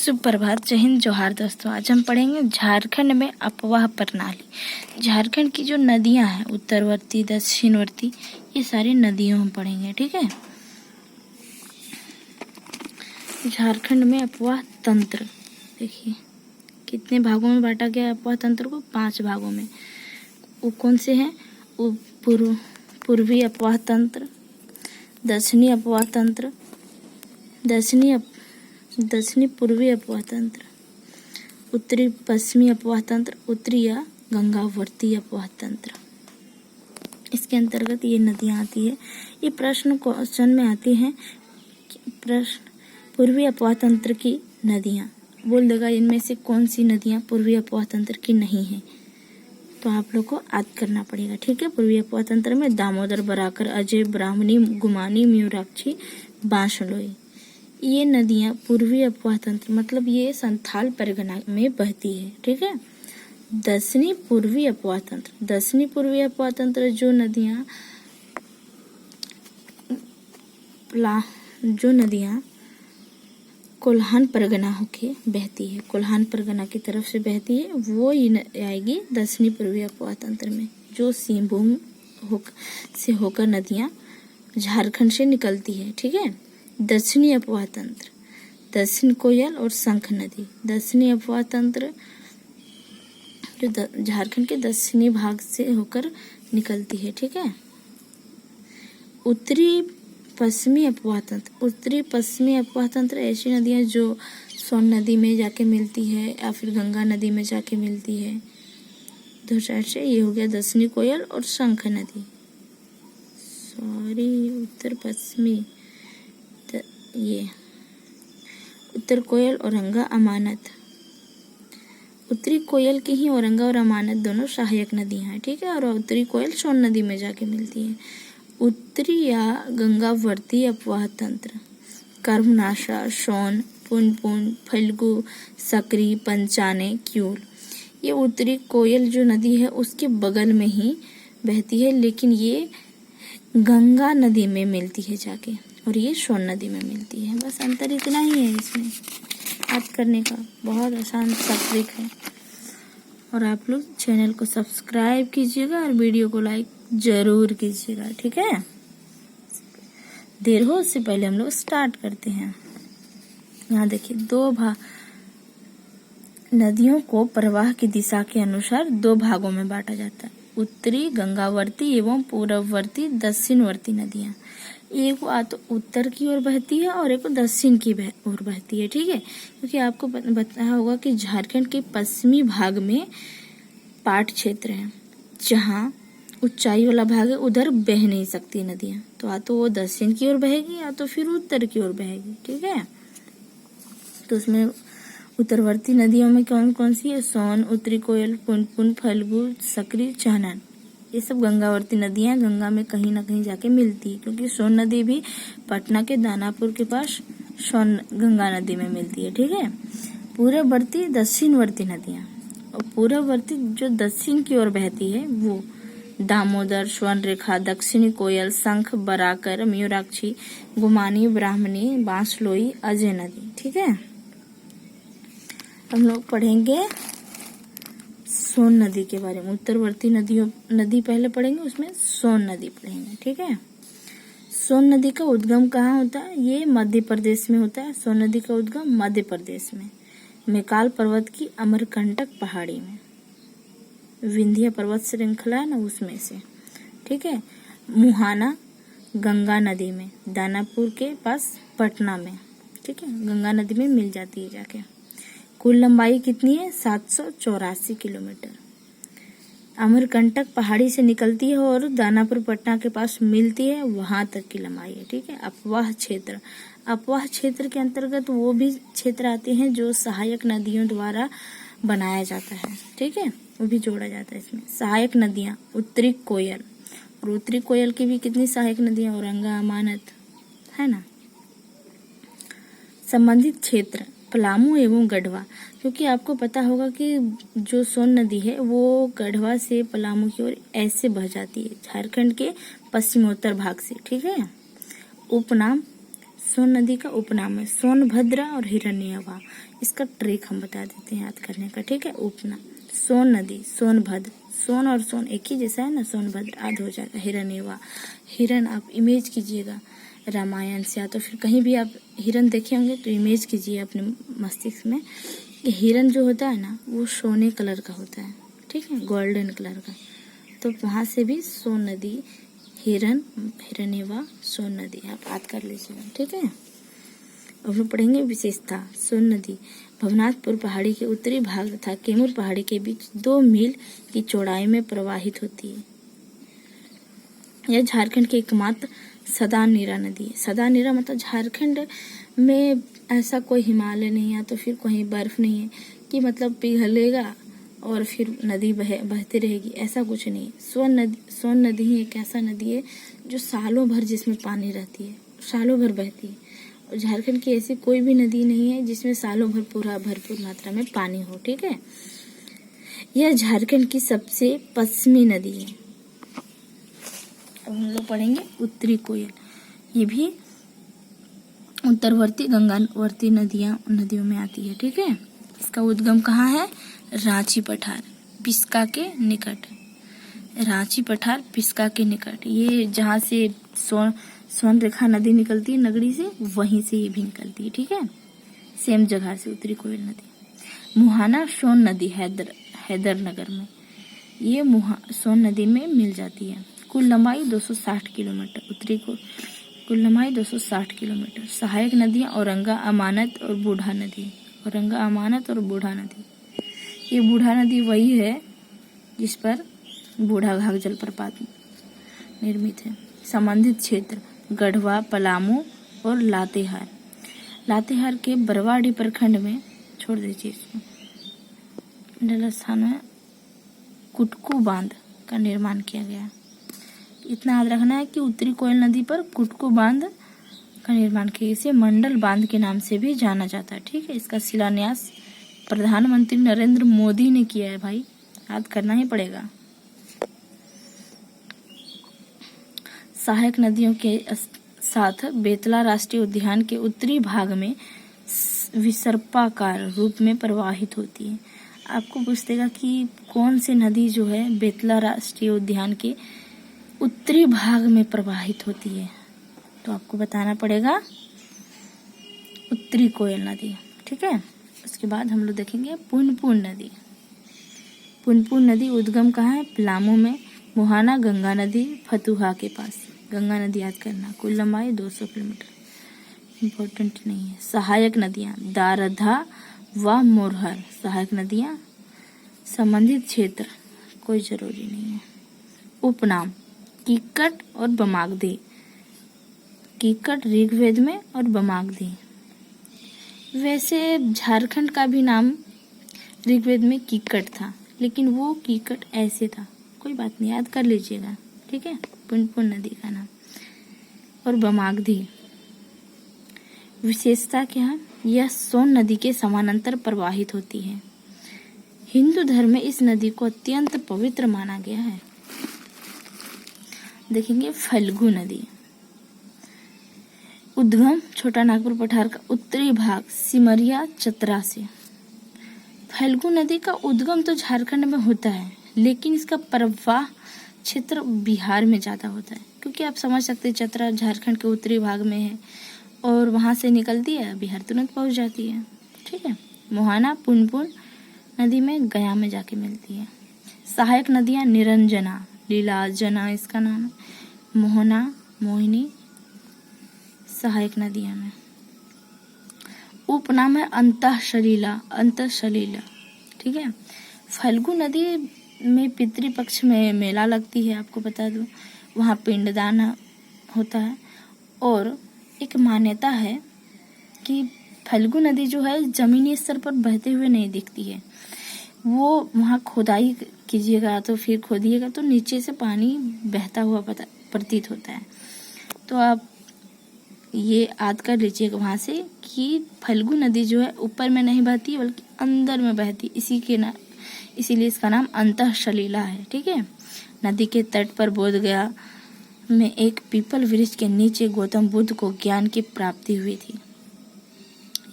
सुप्रभात, जय हिंद, जोहार दोस्तों। आज हम पढ़ेंगे झारखंड में अफवाह प्रणाली। झारखंड की जो नदियां हैं, उत्तरवर्ती, दक्षिणवर्ती, ये सारी नदियों हम पढ़ेंगे। ठीक है। झारखंड में अफवाह तंत्र, देखिए कितने भागों में बांटा गया है अफवाह तंत्र को? 5 भागों में। वो कौन से हैं? वो पूर्वी अफवाह तंत्र, दक्षिणी अफवाह तंत्र, दक्षिणी पूर्वी अफवाह तंत्र, उत्तरी पश्चिमी अफवाह तंत्र, उत्तरी या गंगावर्ती अफवाह तंत्र। इसके अंतर्गत ये नदियाँ आती है। ये प्रश्न क्वेश्चन में आती हैं। प्रश्न, पूर्वी अफवाह तंत्र की नदियाँ, बोल देगा इनमें से कौन सी नदियाँ पूर्वी अफवाह तंत्र की नहीं है, तो आप लोग को याद करना पड़ेगा। ठीक है। पूर्वी अफवाह तंत्र में दामोदर, बराकर, अजय, ब्राह्मणी, गुमानी, मयूराक्षी, बांसलोई, ये नदियाँ पूर्वी अफवाह तंत्र, मतलब ये संथाल परगना में बहती है। ठीक है। दक्षिणी पूर्वी अफवाह तंत्र, दक्षिणी पूर्वी अफवाह तंत्र जो नदियाँ कोल्हान परगना होके बहती है, कोल्हान परगना की तरफ से बहती है, वो आएगी दक्षिणी पूर्वी अफवाह तंत्र में। जो सिंहभूम से होकर नदियाँ झारखंड से निकलती है। ठीक है। दक्षिणी अफवाह तंत्र, दक्षिण कोयल और शंख नदी, दक्षिणी अफवाह तंत्र जो झारखंड के दक्षिणी भाग से होकर निकलती है। ठीक है। उत्तरी पश्चिमी अफवाह तंत्र, उत्तरी पश्चिमी अफवाह तंत्र ऐसी नदियाँ जो सोन नदी में जाके मिलती है या फिर गंगा नदी में जाके मिलती है। दो साइड से ये हो गया दक्षिणी कोयल और शंख नदी। उत्तर पश्चिमी, ये उत्तर कोयल, औरंगा, अमानत। उत्तरी कोयल की ही औरंगा और अमानत दोनों सहायक नदियां हैं। ठीक है। और उत्तरी कोयल सोन नदी में जाके मिलती है। उत्तरी या गंगावर्ती अफवाह तंत्र, कर्मनाशा, सोन, पुनपुन, फल्गु, सकरी, पंचाने, क्यूल, ये उत्तरी कोयल जो नदी है उसके बगल में ही बहती है, लेकिन ये गंगा नदी में मिलती है जाके, और ये सोन नदी में मिलती है। बस अंतर इतना ही है इसमें याद करने का, बहुत आसान सा ट्रिक है। और आप लोग चैनल को सब्सक्राइब कीजिएगा और वीडियो को लाइक जरूर कीजिएगा। ठीक है। देर हो उससे पहले हम लोग स्टार्ट करते हैं। यहाँ देखिए नदियों को प्रवाह की दिशा के अनुसार 2 भागों में बांटा जाता है, उत्तरी गंगावर्ती एवं पूर्ववर्ती दक्षिणवर्ती नदियाँ। एक तो उत्तर की ओर बहती है और एक दक्षिण की ओर बहती है। ठीक है। क्योंकि आपको बताया होगा कि झारखंड के पश्चिमी भाग में पाट क्षेत्र है, जहाँ ऊंचाई वाला भाग है, उधर बह नहीं सकती नदियाँ, तो वो दक्षिण की ओर बहेगी या तो फिर उत्तर की ओर बहेगी। ठीक है। तो उसमें उत्तरवर्ती नदियों में कौन कौन सी है? सोन, उत्तरी कोयल, पुनपुन, फल्गु, सकरी, चहनन, ये सब गंगावर्ती नदियां गंगा में कहीं ना कहीं जाके मिलती है। क्योंकि सोन नदी भी पटना के दानापुर के पास गंगा नदी में मिलती है। ठीक है। पूर्ववर्ती दक्षिणवर्ती नदियां, और पूर्ववर्ती जो दक्षिण की ओर बहती है वो दामोदर, स्वर्णरेखा, दक्षिणी कोयल, शंख, बराकर, मयूराक्षी, गुमानी, ब्राह्मणी, बांसलोई, अजय नदी। ठीक है। हम लोग पढ़ेंगे सोन नदी के बारे में। उत्तरवर्ती नदी पहले पढ़ेंगे, उसमें सोन नदी पढ़ेंगे। ठीक है। सोन नदी का उद्गम कहाँ होता है? ये मध्य प्रदेश में होता है। सोन नदी का उद्गम मध्य प्रदेश में मैकाल पर्वत की अमरकंटक पहाड़ी में, विंध्य पर्वत श्रृंखला है ना, उसमें से। ठीक है। मुहाना गंगा नदी में, दानापुर के पास पटना में। ठीक है। गंगा नदी में मिल जाती है जाके। कुल लंबाई कितनी है? 784 किलोमीटर। अमरकंटक पहाड़ी से निकलती है और दानापुर पटना के पास मिलती है, वहां तक की लंबाई है। ठीक है। अफवाह क्षेत्र, अफवाह क्षेत्र के अंतर्गत वो भी क्षेत्र आते हैं जो सहायक नदियों द्वारा बनाया जाता है। ठीक है। वो भी जोड़ा जाता है इसमें। सहायक नदियां, उत्तरी कोयल, और उत्तरी कोयल की भी कितनी सहायक नदियां? औरंगा, अमानत, है ना। संबंधित क्षेत्र, पलामू एवं गढ़वा, क्योंकि आपको पता होगा कि जो सोन नदी है वो गढ़वा से पलामू की ओर ऐसे बह जाती है, झारखंड के पश्चिमोत्तर भाग से। ठीक है। उपनाम, सोन नदी का उपनाम है सोनभद्र और हिरण्यवा। इसका ट्रिक हम बता देते हैं याद करने का, ठीक है। उपनाम सोन नदी, सोनभद्र, सोन और सोन एक ही जैसा है ना, सोनभद्र आध हो जाएगा, हिरण्यवा। हिरन आप इमेज कीजिएगा रामायण से, या तो फिर कहीं भी आप हिरन देखे होंगे तो इमेज कीजिए अपने मस्तिष्क में कि हिरन जो होता है ना वो सोने कलर का होता है, ठीक है, गोल्डन कलर का। तो वहाँ से भी सोन नदी, हिरन, हिरण्यवा, सोन नदी आप याद कर लीजिएगा, ठीक है। अब लोग पढ़ेंगे विशेषता। सोन नदी भवनाथपुर पहाड़ी के उत्तरी भाग तथा कैमूर पहाड़ी के बीच 2 मील की चौड़ाई में प्रवाहित होती है। यह झारखंड की एकमात्र सदा नीरा नदी है। सदा नीरा मतलब झारखंड में ऐसा कोई हिमालय नहीं है, तो फिर कहीं बर्फ नहीं है कि मतलब पिघलेगा और फिर नदी बहती रहेगी, ऐसा कुछ नहीं। सोन नदी ही एक ऐसा नदी है जो सालों भर जिसमें पानी रहती है, सालों भर बहती है। और झारखंड की ऐसी कोई भी नदी नहीं है जिसमें सालों भर पूरा भरपूर मात्रा में पानी हो, ठीक है। यह झारखंड की सबसे पश्चिमी नदी है। अब हम लोग पढ़ेंगे उत्तरी कोयल। ये भी उत्तरवर्ती गंगावर्ती नदियों में आती है, ठीक है। इसका उद्गम कहाँ है? रांची पठार, पिस्का के निकट। रांची पठार, पिस्का के निकट। ये जहाँ से स्वर्ण रेखा नदी निकलती है नगरी से, वहीं से ये भी निकलती है, ठीक है, सेम जगह से उत्तरी कोयल नदी। मुहाना सोन नदी हैदरनगर में, ये सोन नदी में मिल जाती है। कुल लंबाई 260 किलोमीटर, कुल लंबाई 260 किलोमीटर। सहायक नदियाँ औरंगा, अमानत और बूढ़ा नदी। औरंगा, अमानत और बूढ़ा नदी। ये बूढ़ा नदी वही है जिस पर बूढ़ा घाघ जलप्रपात निर्मित है। संबंधित क्षेत्र गढ़वा, पलामू और लातेहार। लातेहार के बरवाडी प्रखंड में, छोड़ दीजिए इसको, मंडल स्थान में कुटकू बांध का निर्माण किया गया। इतना याद रखना है कि उत्तरी कोयल नदी पर कुटकू बांध का निर्माण किया, इसे मंडल बांध के नाम से भी जाना जाता है, ठीक है। इसका शिलान्यास प्रधानमंत्री नरेंद्र मोदी ने किया है भाई, याद करना ही पड़ेगा। सहायक नदियों के साथ बेतला राष्ट्रीय उद्यान के उत्तरी भाग में विसर्पाकार रूप में प्रवाहित होती है। आपको पूछ देगा कि कौन सी नदी जो है बेतला राष्ट्रीय उद्यान के उत्तरी भाग में प्रवाहित होती है, तो आपको बताना पड़ेगा उत्तरी कोयल नदी, ठीक है। उसके बाद हम लोग देखेंगे पुनपुन नदी। पुनपुन नदी उद्गम कहाँ है? पलामू में। मुहाना गंगा नदी फतुहा के पास। गंगा नदी याद करना। कुल लंबाई 200 किलोमीटर, इम्पोर्टेंट नहीं है। सहायक नदियाँ दारधा व मोरहर। सहायक नदियाँ। संबंधित क्षेत्र कोई जरूरी नहीं है। उपनाम कीकट और बमागधी। कीकट ऋग्वेद में और बमागधी, वैसे झारखंड का भी नाम ऋग्वेद में कीकट था, लेकिन वो कीकट ऐसे था, कोई बात नहीं, याद कर लीजिएगा, ठीक है। पुनपुन नदी का नाम। और बमागधी विशेषता क्या है? यह सोन नदी के समानांतर प्रवाहित होती है। हिंदू धर्म में इस नदी को अत्यंत पवित्र माना गया है। देखेंगे फल्गु नदी। उद्गम छोटा नागपुर पठार का उत्तरी भाग सिमरिया चतरा से। फल्गु नदी का उद्गम तो झारखंड में होता है, लेकिन इसका प्रवाह क्षेत्र बिहार में ज़्यादा होता है, क्योंकि आप समझ सकते हैं चतरा झारखंड के उत्तरी भाग में है और वहाँ से निकलती है बिहार तुरंत पहुँच जाती है, ठीक है। मुहाना पुनपुन नदी में गया में जाके मिलती है। सहायक नदियाँ निरंजना, लीलाजना इसका नाम है, मोहना, मोहिनी सहायक नदियाँ में। उपनाम है अंतःसलीला, ठीक है। फल्गु नदी में पितृपक्ष में मेला लगती है, आपको बता दूं, वहाँ पिंडदान होता है। और एक मान्यता है कि फल्गु नदी जो है जमीनी स्तर पर बहते हुए नहीं दिखती है, वो वहाँ खुदाई कीजिएगा तो फिर खोदिएगा तो नीचे से पानी बहता हुआ प्रतीत होता है। तो आप ये याद कर लीजिएगा वहाँ से कि फल्गु नदी जो है ऊपर में नहीं बहती है बल्कि अंदर में बहती, इसीलिए इसका नाम अंतःसलीला है, ठीक है। नदी के तट पर बोधगया में एक पीपल वृक्ष के नीचे गौतम बुद्ध को ज्ञान की प्राप्ति हुई थी।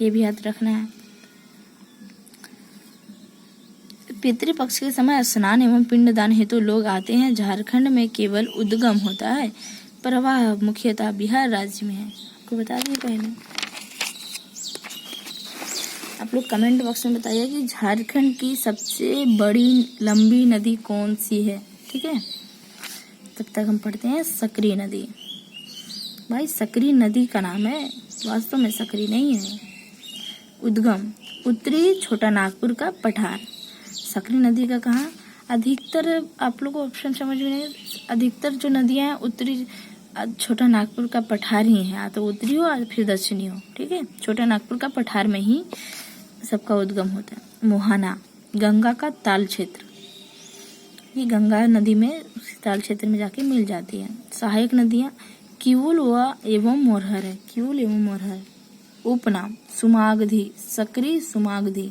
ये भी याद रखना है। पितृपक्ष के समय स्नान एवं पिंडदान हेतु लोग आते हैं। झारखंड में केवल उद्गम होता है, प्रवाह मुख्यतः बिहार राज्य में है। आपको बता दिए पहले। आप लोग कमेंट बॉक्स में बताइए कि झारखंड की सबसे बड़ी लंबी नदी कौन सी है। ठीक है, तब तक हम पढ़ते हैं सकरी नदी। भाई सकरी नदी का नाम है, वास्तव में सकरी नहीं है। उद्गम उत्तरी छोटा नागपुर का पठार। सकरी नदी का कहाँ? अधिकतर आप लोग को ऑप्शन समझ में नहीं, अधिकतर जो नदियां हैं उत्तरी छोटा नागपुर का पठार ही है, या तो उत्तरी हो या फिर दक्षिणी हो। ठीक है, छोटा नागपुर का पठार में ही सबका उद्गम होता है। मोहाना गंगा का ताल क्षेत्र, ये गंगा नदी में ताल क्षेत्र में जाके मिल जाती है। सहायक नदियां किऊल व एवं मोरहर है, किऊल एवं मोरहर। उपनाम सुमागधी, सकरी सुमागधी।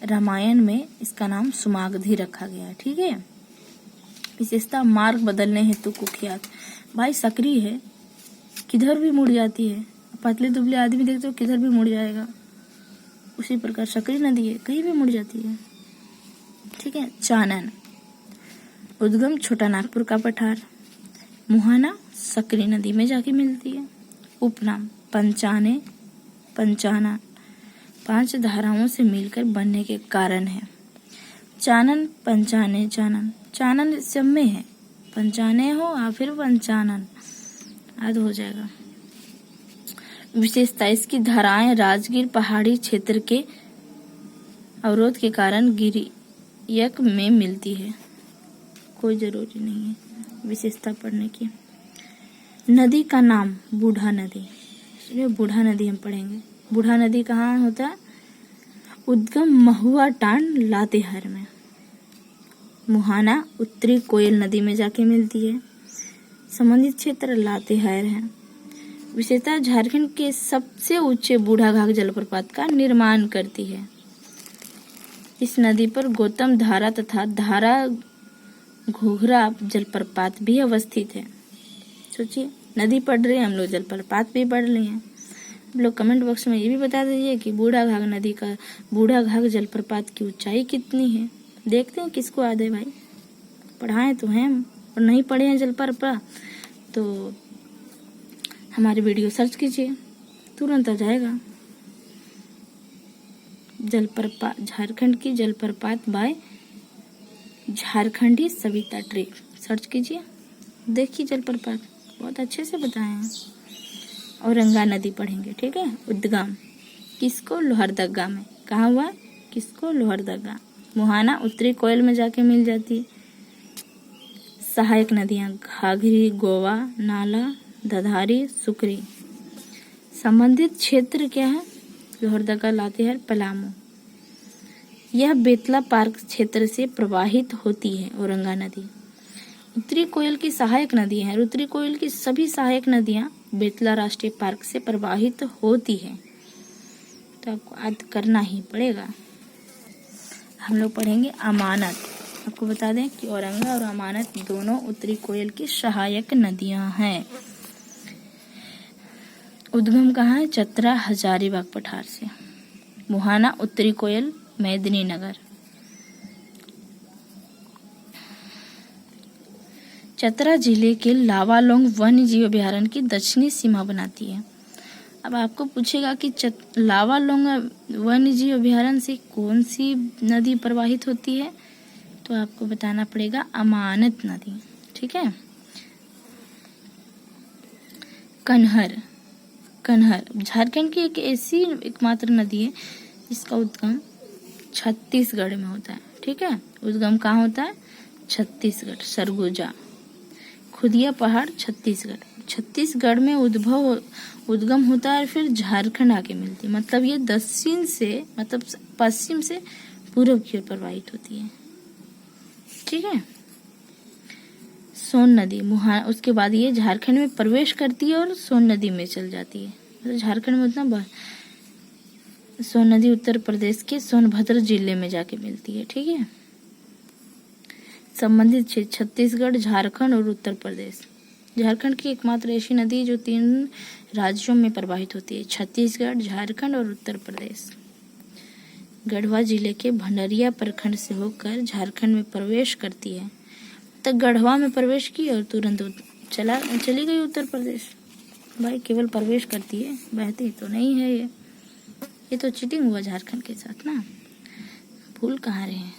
रामायण में इसका नाम सुमागधी रखा गया है। ठीक है, विशेषता मार्ग बदलने हेतु कुख्यात। भाई सकरी है, किधर भी मुड़ जाती है। पतले दुबले आदमी देखते हो किधर भी मुड़ जाएगा, उसी प्रकार सकरी नदी है, कहीं भी मुड़ जाती है। ठीक है, चानन उद्गम छोटा नागपुर का पठार। मुहाना सकरी नदी में जाके मिलती है। उपनाम पंचाने, पंचाना 5 धाराओं से मिलकर बनने के कारण है। चानन, पंचाने, चानन। चानन सब में है, पंचाने हो या फिर पंचानन, याद हो जाएगा। विशेषता इसकी धाराएं राजगीर पहाड़ी क्षेत्र के अवरोध के कारण गिरियक में मिलती है। कोई जरूरी नहीं है विशेषता पढ़ने की। नदी का नाम बूढ़ा नदी, इसलिए बूढ़ा नदी हम पढ़ेंगे। बूढ़ा नदी कहाँ होता है? उद्गम महुआ टांड लातेहार में। मुहाना उत्तरी कोयल नदी में जाके मिलती है। संबंधित क्षेत्र लातेहार है। विशेषता झारखंड के सबसे ऊंचे बूढ़ाघाघ जलप्रपात का निर्माण करती है। इस नदी पर गौतम धारा तथा धारा घोघरा जलप्रपात भी अवस्थित है। सोचिए, नदी पढ़ रहे हैं हम लोग, जलप्रपात भी पढ़ लिए हैं। आप लोग कमेंट बॉक्स में ये भी बता दीजिए कि बूढ़ाघाघ नदी का बूढ़ाघाघ जलप्रपात की ऊंचाई कितनी है। देखते हैं किसको याद है। भाई पढ़ाए तो हैं और नहीं पढ़े हैं जलप्रपात तो हमारी वीडियो सर्च कीजिए, तुरंत आ जाएगा। जलप्रपात, झारखंड की जलप्रपात बाय झारखंडी सविता ट्रिक, सर्च कीजिए, देखिए जलप्रपात बहुत अच्छे से बताए हैं। औरंगा नदी पढ़ेंगे। ठीक है, उद्गम किसको? लोहरदगा में। कहाँ हुआ? किसको? लोहरदगा। मुहाना उत्तरी कोयल में जाके मिल जाती है। सहायक नदियां घाघरी, गोवा, नाला, दधारी, सुकरी। संबंधित क्षेत्र क्या है? लोहरदगा, लातेहार, पलामू। यह बेतला पार्क क्षेत्र से प्रवाहित होती है। औरंगा नदी उत्तरी कोयल की सहायक नदी है। उत्तरी कोयल की सभी सहायक नदियां बेतला राष्ट्रीय पार्क से प्रवाहित होती है, तो आपको याद करना ही पड़ेगा। हम लोग पढ़ेंगे अमानत। आपको बता दें कि औरंगा और अमानत दोनों उत्तरी कोयल की सहायक नदियां हैं। उद्गम कहाँ है? चतरा हजारीबाग पठार से। मुहाना उत्तरी कोयल, मेदिनीनगर। चतरा जिले के लावालोंग वन्य जीव अभयारण्य की दक्षिणी सीमा बनाती है। अब आपको पूछेगा कि लावालोंग वन्य जीव अभयारण्य से कौन सी नदी प्रवाहित होती है, तो आपको बताना पड़ेगा अमानत नदी। ठीक है। कन्हर, कन्हर झारखंड की एक ऐसी एकमात्र नदी है जिसका उद्गम छत्तीसगढ़ में होता है। ठीक है, उद्गम कहाँ होता है? छत्तीसगढ़। सरगुजा, खुदिया पहाड़, छत्तीसगढ़। छत्तीसगढ़ में उद्गम होता है और फिर झारखंड आके मिलती है। मतलब ये दक्षिण से, मतलब पश्चिम से पूर्व की ओर प्रवाहित होती है। ठीक है। सोन नदी उसके बाद ये झारखंड में प्रवेश करती है और सोन नदी में चल जाती है। मतलब झारखंड में उतना सोन नदी उत्तर प्रदेश के सोनभद्र जिले में जाके मिलती है। ठीक है। संबंधित क्षेत्र छत्तीसगढ़, झारखंड और उत्तर प्रदेश। झारखंड की एकमात्र ऐसी नदी जो 3 राज्यों में प्रवाहित होती है, छत्तीसगढ़, झारखंड और उत्तर प्रदेश। गढ़वा जिले के भंडरिया प्रखंड से होकर झारखंड में प्रवेश करती है। तक गढ़वा में प्रवेश की और तुरंत चली गई उत्तर प्रदेश। भाई केवल प्रवेश करती है, बहती तो नहीं है। ये तो चीटिंग हुआ झारखंड के साथ ना। भूल कहाँ रहे हैं।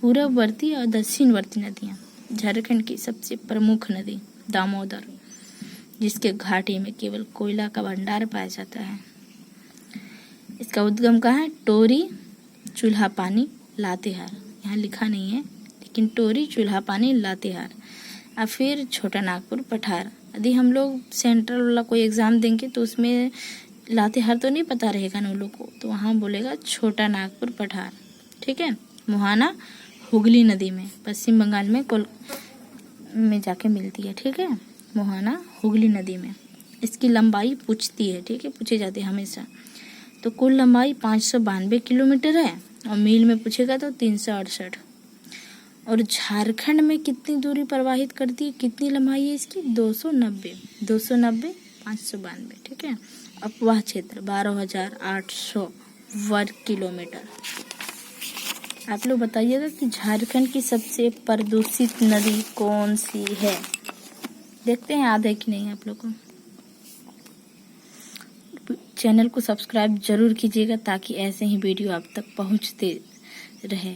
पूर्ववर्ती और दक्षिणवर्ती नदियाँ। झारखंड की सबसे प्रमुख नदी दामोदर, जिसके घाटी में केवल कोयला का भंडार पाया जाता है। इसका उद्गम कहाँ है? टोरी, चूल्हा पानी, लातेहार। यहाँ लिखा नहीं है, लेकिन टोरी, चूल्हा पानी, लातेहार। और फिर छोटा नागपुर, पठार। यदि हम लोग सेंट्रल वाला कोई एग्ज़ाम देंगे तो उसमें लातेहार तो नहीं पता रहेगा ना उन लोग को, तो वहाँ बोलेगा छोटा नागपुर, पठार। ठीक है। मोहाना हुगली नदी में, पश्चिम बंगाल में जाके मिलती है। ठीक है, मोहाना हुगली नदी में। इसकी लंबाई पूछती है, ठीक है, पूछे जाते हैं हमेशा। तो कुल लंबाई 592 किलोमीटर है और मील में पूछेगा तो 368। और झारखंड में कितनी दूरी प्रवाहित करती है, कितनी लंबाई है इसकी? 290, 592। ठीक है। अपवाह क्षेत्र 12,800 वर्ग किलोमीटर। आप लोग बताइएगा कि झारखंड की सबसे प्रदूषित नदी कौन सी है? देखते हैं याद है कि नहीं आप लोग को। चैनल को सब्सक्राइब जरूर कीजिएगा ताकि ऐसे ही वीडियो आप तक पहुंचते रहे।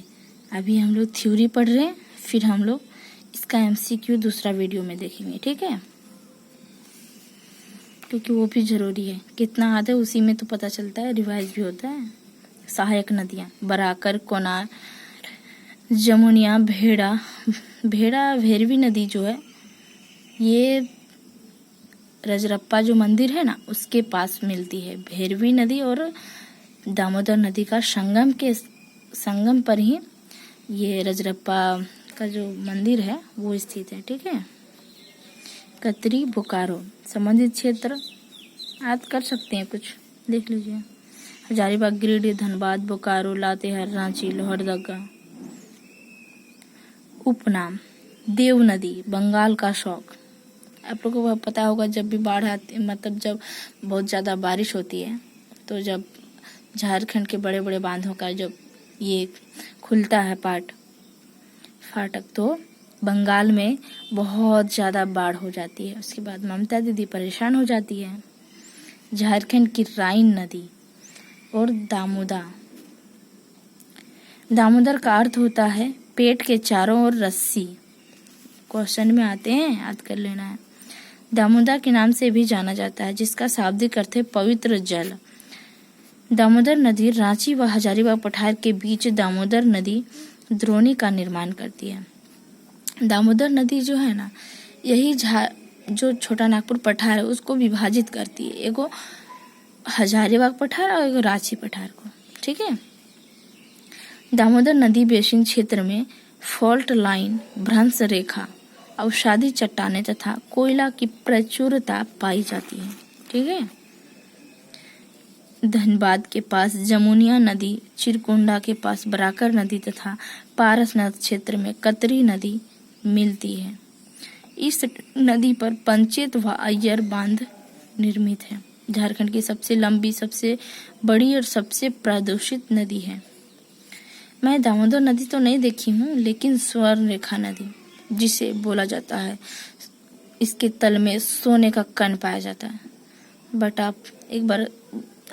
अभी हम लोग थ्योरी पढ़ रहे हैं, फिर हम लोग इसका MCQ दूसरा वीडियो में देखेंगे। ठीक है, क्योंकि वो भी जरूरी है। कितना याद है उसी में तो पता चलता है, रिवाइज भी होता है। सहायक नदियाँ बराकर, कोनार, जमुनिया, भेरवी नदी जो है, ये रजरप्पा जो मंदिर है ना उसके पास मिलती है। भेरवी नदी और दामोदर नदी का संगम पर ही ये रजरप्पा का जो मंदिर है वो स्थित है। ठीक है। कतरी, बोकारो संबंधित क्षेत्र याद कर सकते हैं, कुछ देख लीजिए। हजारीबाग, गिरिडीह, धनबाद, बोकारो, लातेहार, रांची, लोहरदगा। उपनाम देव नदी, बंगाल का शौक। आप लोगों को पता होगा जब भी बाढ़ आती, मतलब जब बहुत ज़्यादा बारिश होती है तो जब झारखंड के बड़े बड़े बांधों का जब ये खुलता है फाटक, तो बंगाल में बहुत ज़्यादा बाढ़ हो जाती है। उसके बाद ममता दीदी परेशान हो जाती है। झारखंड की राइन नदी और दामोदर का अर्थ होता है पेट के चारों ओर रस्सी। क्वेश्चन में आते हैं, याद कर लेना है। दामोदर के नाम से भी जाना जाता है, जिसका शाब्दिक अर्थ है पवित्र जल। दामोदर नदी रांची व हजारीबाग पठार के बीच दामोदर नदी द्रोणी का निर्माण करती है। दामोदर नदी जो है ना, यही जो छोटा नागपुर पठार है उसको विभाजित करती है, एगो हजारीबाग पठार और एगो रांची पठार को। ठीक है। दामोदर नदी बेसिन क्षेत्र में फॉल्ट लाइन, भ्रंश रेखा, अवसादी चट्टानें तथा कोयला की प्रचुरता पाई जाती है। ठीक है। धनबाद के पास जमुनिया नदी, चिरकुंडा के पास बराकर नदी तथा पारसनाथ क्षेत्र में कतरी नदी मिलती है। इस नदी पर पंचेत व अय्यर बांध निर्मित है। झारखंड की सबसे लंबी, सबसे बड़ी और सबसे प्रदूषित नदी है। मैं दामोदर नदी तो नहीं देखी हूँ, लेकिन स्वर्ण रेखा नदी जिसे बोला जाता है, इसके तल में सोने का कण पाया जाता है। बट आप एक बार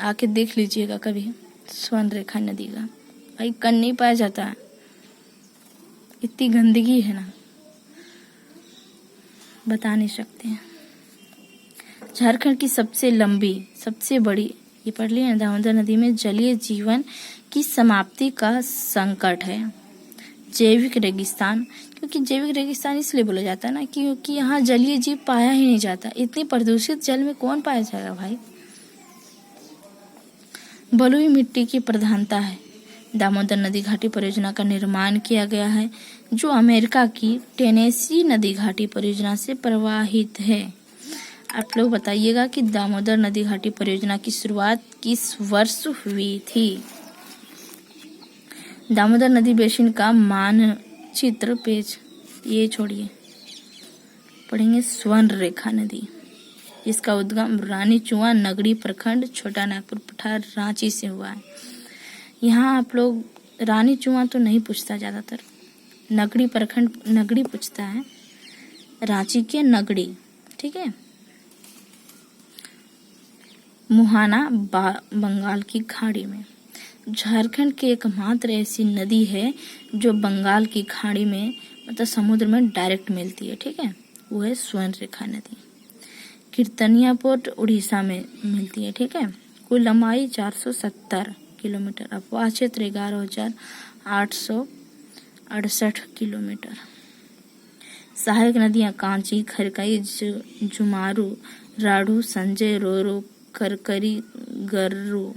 आके देख लीजिएगा कभी स्वर्ण रेखा नदी का। भाई कण नहीं पाया जाता है, इतनी गंदगी है ना, बता नहीं सकते हैं। झारखंड की सबसे लंबी, सबसे बड़ी, ये पढ़ लिया, दामोदर नदी में जलीय जीवन की समाप्ति का संकट है। जैविक रेगिस्तान, क्योंकि जैविक रेगिस्तान इसलिए बोला जाता है ना क्योंकि यहाँ जलीय जीव पाया ही नहीं जाता। इतनी प्रदूषित जल में कौन पाया जाएगा भाई। बलुई मिट्टी की प्रधानता है। दामोदर नदी घाटी परियोजना का निर्माण किया गया है, जो अमेरिका की टेनेसी नदी घाटी परियोजना से प्रवाहित है। आप लोग बताइएगा कि दामोदर नदी घाटी परियोजना की शुरुआत किस वर्ष हुई थी। दामोदर नदी बेसिन का मानचित्र पेज, ये छोड़िए, पढ़ेंगे स्वर्ण रेखा नदी, जिसका उद्गम रानीचुआ नगड़ी प्रखंड छोटा नागपुर पठार रांची से हुआ है। यहाँ आप लोग रानीचुआ तो नहीं पूछता ज़्यादातर, नगड़ी प्रखंड नगड़ी पूछता है, रांची के नगड़ी, ठीक है। मुहाना बंगाल की खाड़ी में, झारखंड की एकमात्र ऐसी नदी है जो बंगाल की खाड़ी में मतलब समुद्र में डायरेक्ट मिलती है, ठीक है, वो है स्वर्ण रेखा नदी। कीर्तनिया पोर्ट उड़ीसा में मिलती है, ठीक है। कुल लंबाई 470 किलोमीटर, अपवाह क्षेत्र 11,868 किलोमीटर। सहायक नदियां कांची, खरकई, जुमारू, राढ़ू, संजय, रोरो, करकरी, गर्रू।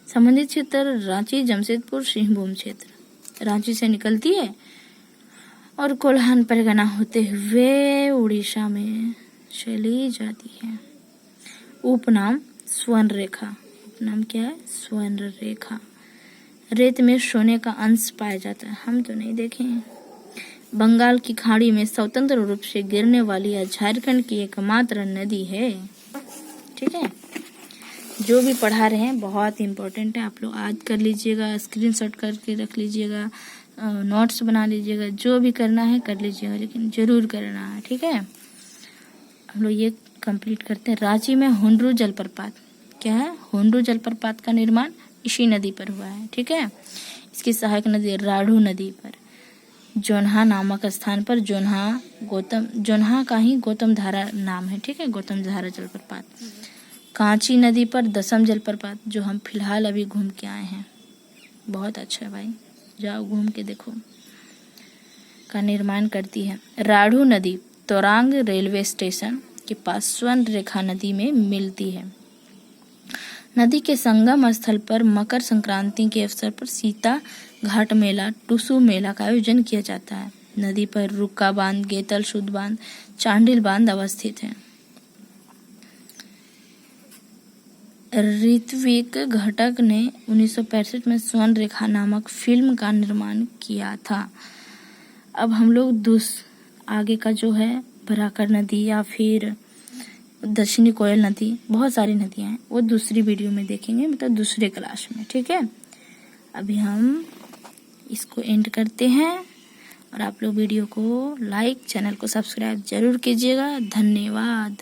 संबंधित क्षेत्र रांची, जमशेदपुर, सिंहभूम क्षेत्र। रांची से निकलती है और कोल्हान परगना होते हुए उड़ीसा में चली जाती है। उपनाम स्वर्ण रेखा, उपनाम क्या है? स्वर्ण रेखा। रेत में सोने का अंश पाया जाता है, हम तो नहीं देखे हैं। बंगाल की खाड़ी में स्वतंत्र रूप से गिरने वाली यह झारखंड की एकमात्र नदी है, ठीक है। जो भी पढ़ा रहे हैं बहुत इम्पोर्टेंट है, आप लोग आज कर लीजिएगा, स्क्रीनशॉट करके रख लीजिएगा, नोट्स बना लीजिएगा, जो भी करना है कर लीजिएगा, लेकिन जरूर करना है, ठीक है। हम लोग ये कंप्लीट करते हैं। रांची में हुंडरू जलप्रपात, क्या है? हुंडरू जलप्रपात का निर्माण इसी नदी पर हुआ है, ठीक है। इसकी सहायक नदी राढ़ू नदी पर, जोन्हा नामक स्थान पर, जोन्हा का ही गौतम धारा नाम है, ठीक है, गौतम धारा जलप्रपात। कांची नदी पर दसम जलप्रपात, जो हम फिलहाल अभी घूम के आए हैं, बहुत अच्छा है भाई, जाओ घूम के देखो, का निर्माण करती है। राढ़ू नदी तोरांग रेलवे स्टेशन के पास स्वर्ण रेखा नदी में मिलती है। नदी के संगम स्थल पर मकर संक्रांति के अवसर पर सीता घाट मेला, टुसु मेला का आयोजन किया जाता है। नदी पर रुक्का बांध, गेतल शुद्ध बांध, चांडिल बांध अवस्थित है। ऋत्विक घटक ने 1965 में स्वर्ण रेखा नामक फिल्म का निर्माण किया था। अब हम लोग आगे का जो है बराकर नदी या फिर दक्षिणी कोयल नदी, बहुत सारी नदियां हैं, वो दूसरी वीडियो में देखेंगे, मतलब दूसरे क्लास में, ठीक है। अभी हम इसको एंड करते हैं और आप लोग वीडियो को लाइक, चैनल को सब्सक्राइब जरूर कीजिएगा। धन्यवाद।